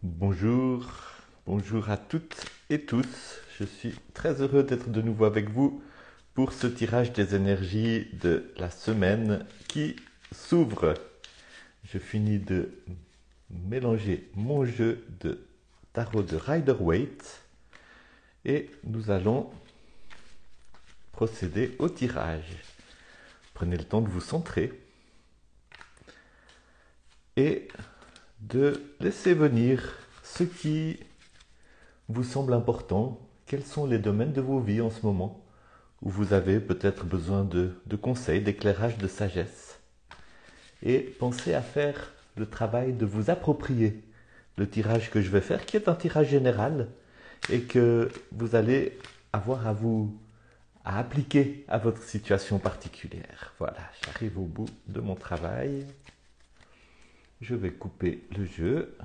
Bonjour, bonjour à toutes et tous. Je suis très heureux d'être de nouveau avec vous pour ce tirage des énergies de la semaine qui s'ouvre. Je finis de mélanger mon jeu de tarot de Rider-Waite et nous allons procéder au tirage. Prenez le temps de vous centrer et de laisser venir ce qui vous semble important. Quels sont les domaines de vos vies en ce moment où vous avez peut-être besoin de conseils, d'éclairage, de sagesse. Et pensez à faire le travail de vous approprier le tirage que je vais faire, qui est un tirage général et que vous allez avoir à appliquer à votre situation particulière. Voilà, j'arrive au bout de mon travail. Je vais couper le jeu.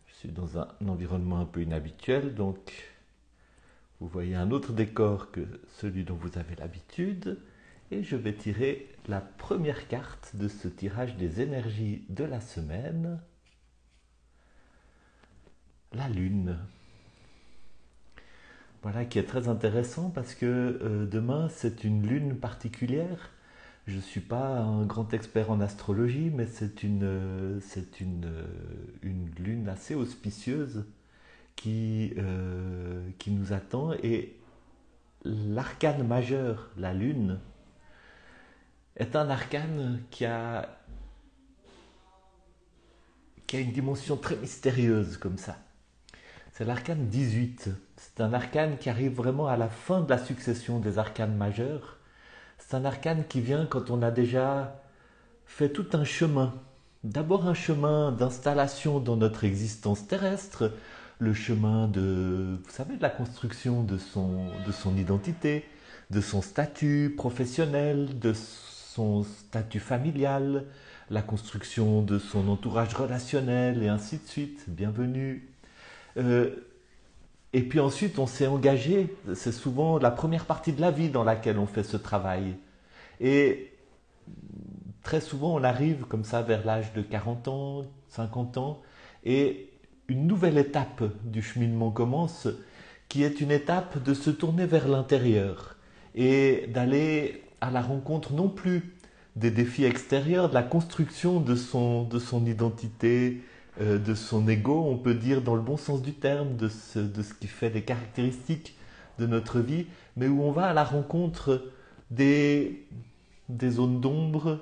Je suis dans un environnement un peu inhabituel, donc vous voyez un autre décor que celui dont vous avez l'habitude. Et je vais tirer la première carte de ce tirage des énergies de la semaine. La Lune. Voilà, qui est très intéressant parce que demain c'est une lune particulière. Je ne suis pas un grand expert en astrologie, mais c'est une lune assez auspicieuse qui nous attend. Et l'arcane majeur, la lune, est un arcane qui a une dimension très mystérieuse comme ça. C'est l'arcane 18. C'est un arcane qui arrive vraiment à la fin de la succession des arcanes majeurs. C'est un arcane qui vient quand on a déjà fait tout un chemin. D'abord un chemin d'installation dans notre existence terrestre, le chemin vous savez, de la construction de son identité, de son statut professionnel, de son statut familial, la construction de son entourage relationnel et ainsi de suite. Bienvenue. Euh, et puis ensuite, on s'est engagé. C'est souvent la première partie de la vie dans laquelle on fait ce travail. Et très souvent, on arrive comme ça vers l'âge de 40 ans, 50 ans, et une nouvelle étape du cheminement commence, qui est une étape de se tourner vers l'intérieur et d'aller à la rencontre non plus des défis extérieurs, de la construction de son identité, de son ego, on peut dire dans le bon sens du terme, de ce qui fait les caractéristiques de notre vie, mais où on va à la rencontre des zones d'ombre,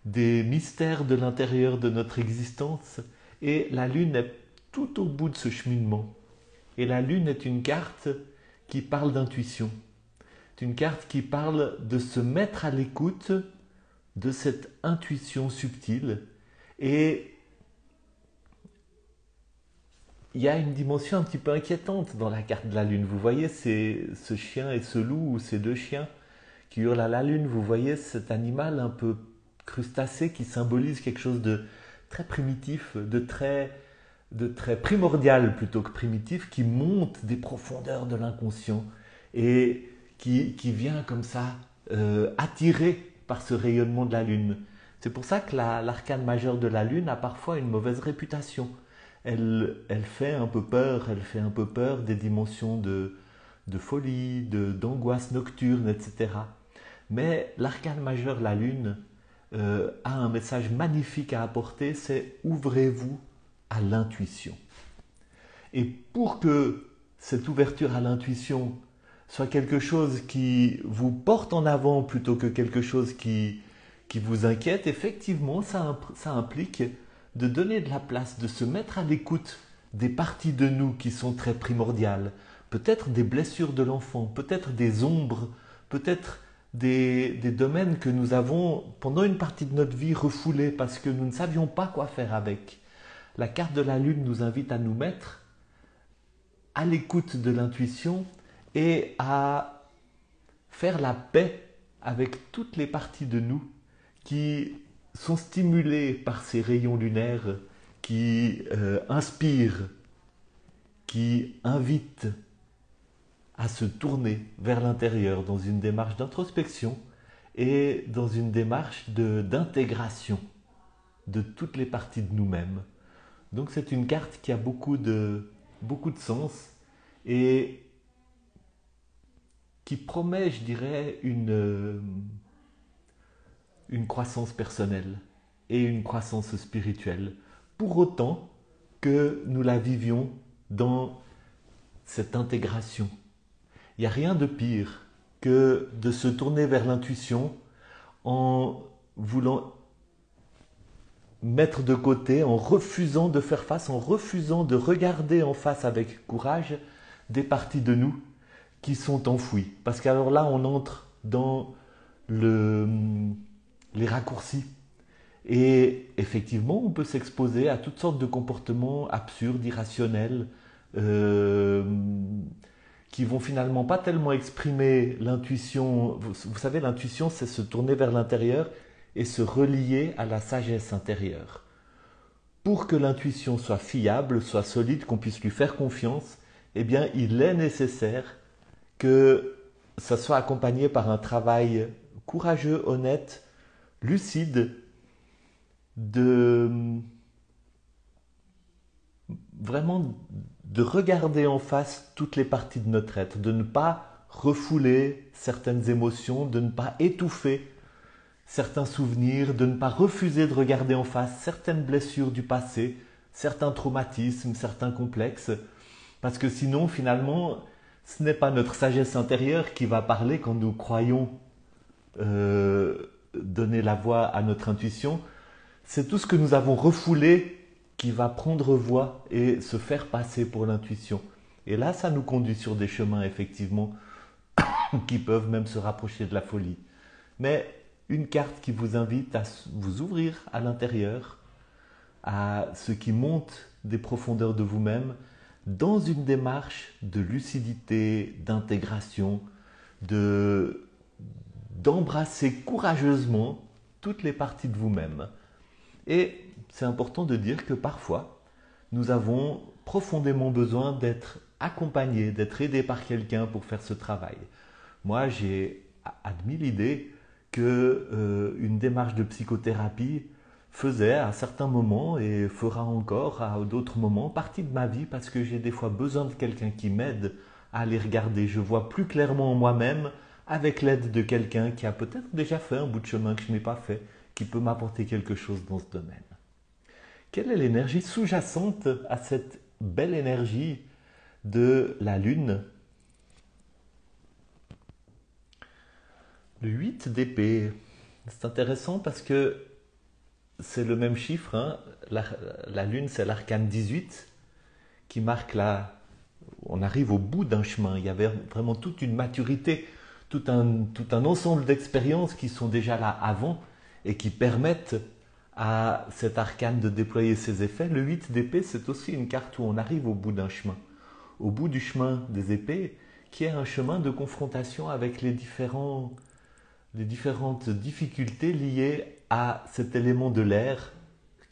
des mystères de l'intérieur de notre existence. Et la Lune est tout au bout de ce cheminement. Et la Lune est une carte qui parle d'intuition. C'est une carte qui parle de se mettre à l'écoute de cette intuition subtile. Et il y a une dimension un petit peu inquiétante dans la carte de la Lune. Vous voyez ce chien et ce loup, ou ces deux chiens qui hurlent à la Lune. Vous voyez cet animal un peu crustacé qui symbolise quelque chose de très primitif, de très primordial plutôt que primitif, qui monte des profondeurs de l'inconscient et qui vient comme ça attiré par ce rayonnement de la Lune. C'est pour ça que l'arcane majeure de la Lune a parfois une mauvaise réputation. Elle fait un peu peur, elle fait un peu peur des dimensions de folie, d'angoisse nocturne, etc. Mais l'arcane majeur, la Lune, a un message magnifique à apporter, c'est ouvrez-vous à l'intuition. Et pour que cette ouverture à l'intuition soit quelque chose qui vous porte en avant plutôt que quelque chose qui vous inquiète, effectivement, ça implique de donner de la place, de se mettre à l'écoute des parties de nous qui sont très primordiales, peut-être des blessures de l'enfant, peut-être des ombres, peut-être des domaines que nous avons pendant une partie de notre vie refoulés parce que nous ne savions pas quoi faire avec. La carte de la Lune nous invite à nous mettre à l'écoute de l'intuition et à faire la paix avec toutes les parties de nous qui sont stimulées par ces rayons lunaires qui inspirent, qui invitent à se tourner vers l'intérieur dans une démarche d'introspection et dans une démarche d'intégration de toutes les parties de nous-mêmes Donc c'est une carte qui a beaucoup de sens et qui promet, je dirais, une croissance personnelle et une croissance spirituelle, pour autant que nous la vivions dans cette intégration. Il n'y a rien de pire que de se tourner vers l'intuition en voulant mettre de côté, en refusant de faire face, en refusant de regarder en face avec courage des parties de nous qui sont enfouies. Parce qu'alors là, on entre dans les raccourcis. Et effectivement, on peut s'exposer à toutes sortes de comportements absurdes, irrationnels, euh, qui vont finalement pas tellement exprimer l'intuition. Vous savez, l'intuition, c'est se tourner vers l'intérieur et se relier à la sagesse intérieure. Pour que l'intuition soit fiable, soit solide, qu'on puisse lui faire confiance, eh bien, il est nécessaire que ça soit accompagné par un travail courageux, honnête, lucide, de vraiment de regarder en face toutes les parties de notre être, de ne pas refouler certaines émotions, de ne pas étouffer certains souvenirs, de ne pas refuser de regarder en face certaines blessures du passé, certains traumatismes, certains complexes, parce que sinon, finalement, ce n'est pas notre sagesse intérieure qui va parler quand nous croyons donner la voix à notre intuition, c'est tout ce que nous avons refoulé qui va prendre voix et se faire passer pour l'intuition. Et là, ça nous conduit sur des chemins, effectivement, qui peuvent même se rapprocher de la folie. Mais une carte qui vous invite à vous ouvrir à l'intérieur, à ce qui monte des profondeurs de vous-même, dans une démarche de lucidité, d'intégration, d'embrasser courageusement toutes les parties de vous-même. Et c'est important de dire que parfois, nous avons profondément besoin d'être accompagnés, d'être aidés par quelqu'un pour faire ce travail. Moi, j'ai admis l'idée qu'une démarche de psychothérapie faisait à certains moments et fera encore à d'autres moments partie de ma vie parce que j'ai des fois besoin de quelqu'un qui m'aide à les regarder. Je vois plus clairement moi-même avec l'aide de quelqu'un qui a peut-être déjà fait un bout de chemin que je n'ai pas fait, qui peut m'apporter quelque chose dans ce domaine. Quelle est l'énergie sous-jacente à cette belle énergie de la Lune? Le 8 d'épée. C'est intéressant parce que c'est le même chiffre. Hein. La Lune, c'est l'arcane 18 qui marque on arrive au bout d'un chemin. Il y avait vraiment toute une maturité, tout un ensemble d'expériences qui sont déjà là avant et qui permettent à cet arcane de déployer ses effets. Le 8 d'épée, c'est aussi une carte où on arrive au bout d'un chemin. Au bout du chemin des épées, qui est un chemin de confrontation avec les différentes difficultés liées à cet élément de l'air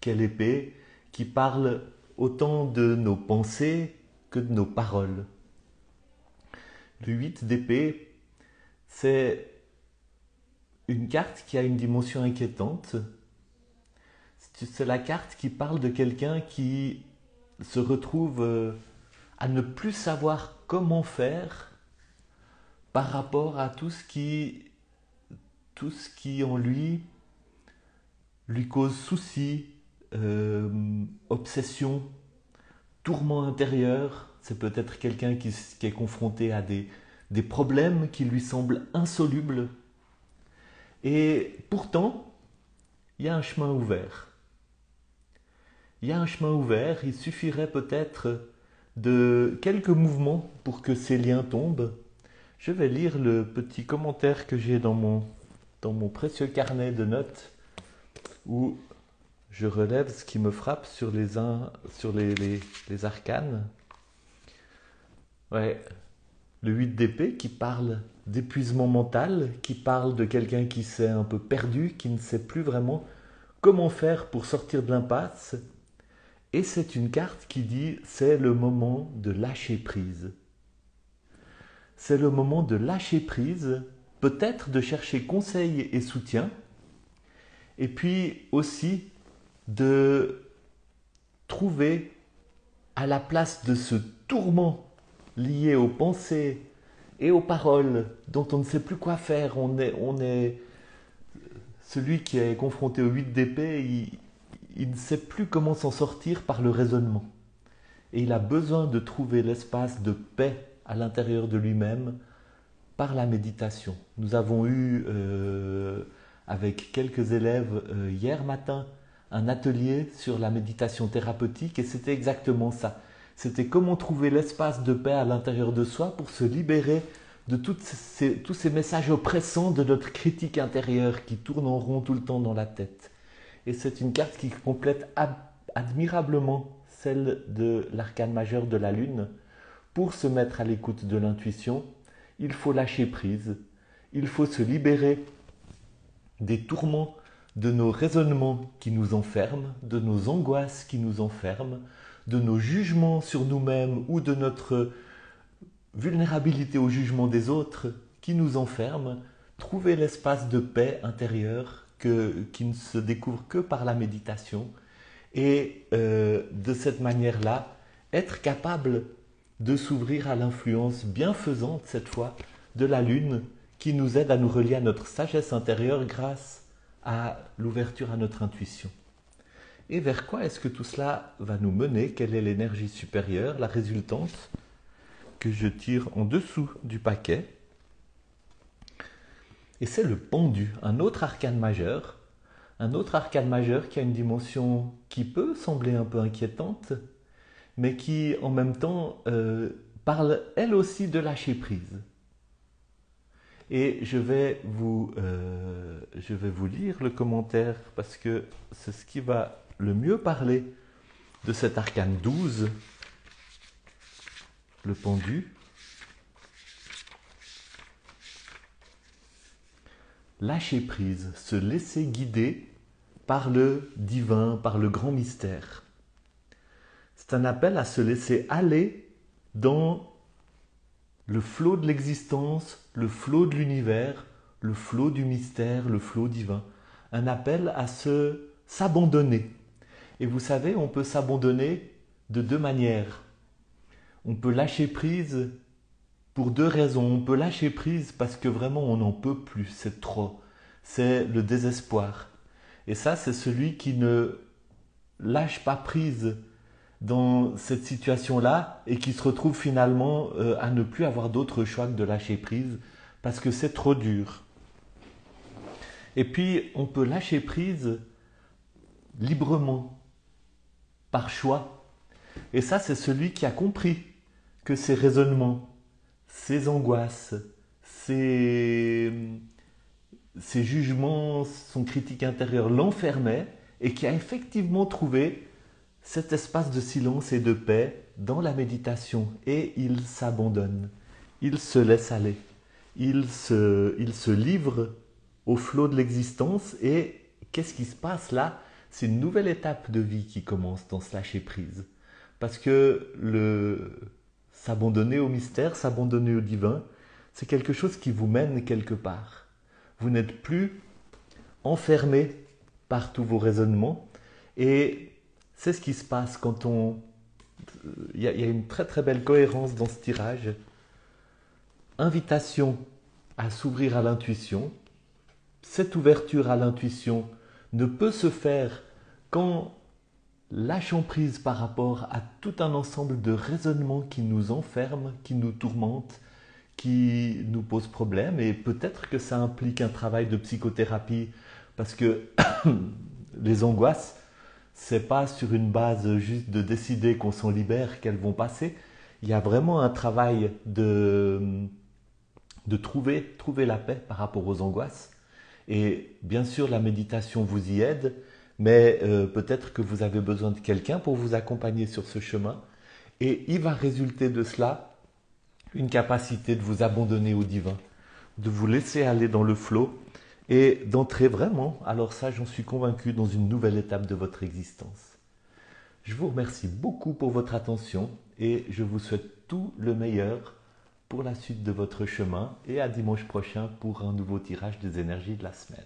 qu'est l'épée, qui parle autant de nos pensées que de nos paroles. Le 8 d'épée, c'est une carte qui a une dimension inquiétante. C'est la carte qui parle de quelqu'un qui se retrouve à ne plus savoir comment faire par rapport à tout ce qui en lui cause souci, obsession, tourment intérieur. C'est peut-être quelqu'un qui est confronté à des problèmes qui lui semblent insolubles. Et pourtant, il y a un chemin ouvert. Il y a un chemin ouvert, il suffirait peut-être de quelques mouvements pour que ces liens tombent. Je vais lire le petit commentaire que j'ai dans mon précieux carnet de notes où je relève ce qui me frappe sur les arcanes. Ouais. Le 8 d'épée qui parle d'épuisement mental, qui parle de quelqu'un qui s'est un peu perdu, qui ne sait plus vraiment comment faire pour sortir de l'impasse. Et c'est une carte qui dit c'est le moment de lâcher prise. C'est le moment de lâcher prise, peut-être de chercher conseil et soutien, et puis aussi de trouver à la place de ce tourment lié aux pensées et aux paroles dont on ne sait plus quoi faire. On est celui qui est confronté au 8 d'épée, il ne sait plus comment s'en sortir par le raisonnement. Et il a besoin de trouver l'espace de paix à l'intérieur de lui-même par la méditation. Nous avons eu, avec quelques élèves hier matin, un atelier sur la méditation thérapeutique et c'était exactement ça. C'était comment trouver l'espace de paix à l'intérieur de soi pour se libérer de tous ces messages oppressants de notre critique intérieure qui tourne en rond tout le temps dans la tête. Et c'est une carte qui complète admirablement celle de l'arcane majeur de la Lune. Pour se mettre à l'écoute de l'intuition, il faut lâcher prise, il faut se libérer des tourments de nos raisonnements qui nous enferment, de nos angoisses qui nous enferment, de nos jugements sur nous-mêmes ou de notre vulnérabilité au jugement des autres qui nous enferment, trouver l'espace de paix intérieure qui ne se découvre que par la méditation et de cette manière-là, être capable de s'ouvrir à l'influence bienfaisante cette fois de la Lune qui nous aide à nous relier à notre sagesse intérieure grâce à l'ouverture à notre intuition. Et vers quoi est-ce que tout cela va nous mener? Quelle est l'énergie supérieure, la résultante que je tire en dessous du paquet? Et c'est le pendu, un autre arcane majeur qui a une dimension qui peut sembler un peu inquiétante, mais qui en même temps parle elle aussi de lâcher prise. Et je vais vous lire le commentaire parce que c'est ce qui va le mieux parler de cet arcane 12, le pendu. Lâcher prise, se laisser guider par le divin, par le grand mystère. C'est un appel à se laisser aller dans le flot de l'existence, le flot de l'univers, le flot du mystère, le flot divin. Un appel à s'abandonner. Et vous savez, on peut s'abandonner de deux manières. On peut lâcher prise pour deux raisons. On peut lâcher prise parce que vraiment on n'en peut plus, c'est trop. C'est le désespoir. Et ça, c'est celui qui ne lâche pas prise dans cette situation-là et qui se retrouve finalement à ne plus avoir d'autre choix que de lâcher prise parce que c'est trop dur. Et puis, on peut lâcher prise librement, par choix. Et ça, c'est celui qui a compris que ses raisonnements, ses angoisses, ses jugements, son critique intérieure l'enfermaient et qui a effectivement trouvé cet espace de silence et de paix dans la méditation. Et il s'abandonne, il se laisse aller, il se livre au flot de l'existence. Et qu'est-ce qui se passe là? C'est une nouvelle étape de vie qui commence dans ce lâcher-prise. Parce que s'abandonner au mystère, s'abandonner au divin, c'est quelque chose qui vous mène quelque part. Vous n'êtes plus enfermé par tous vos raisonnements. Et c'est ce qui se passe quand il y a une très très belle cohérence dans ce tirage. Invitation à s'ouvrir à l'intuition. Cette ouverture à l'intuition ne peut se faire qu'en lâchant prise par rapport à tout un ensemble de raisonnements qui nous enferment, qui nous tourmentent, qui nous posent problème. Et peut-être que ça implique un travail de psychothérapie parce que les angoisses, c'est pas sur une base juste de décider qu'on s'en libère qu'elles vont passer. Il y a vraiment un travail de trouver la paix par rapport aux angoisses. Et bien sûr, la méditation vous y aide, mais peut-être que vous avez besoin de quelqu'un pour vous accompagner sur ce chemin. Et il va résulter de cela une capacité de vous abandonner au divin, de vous laisser aller dans le flot et d'entrer vraiment, alors ça j'en suis convaincu, dans une nouvelle étape de votre existence. Je vous remercie beaucoup pour votre attention et je vous souhaite tout le meilleur pour la suite de votre chemin et à dimanche prochain pour un nouveau tirage des énergies de la semaine.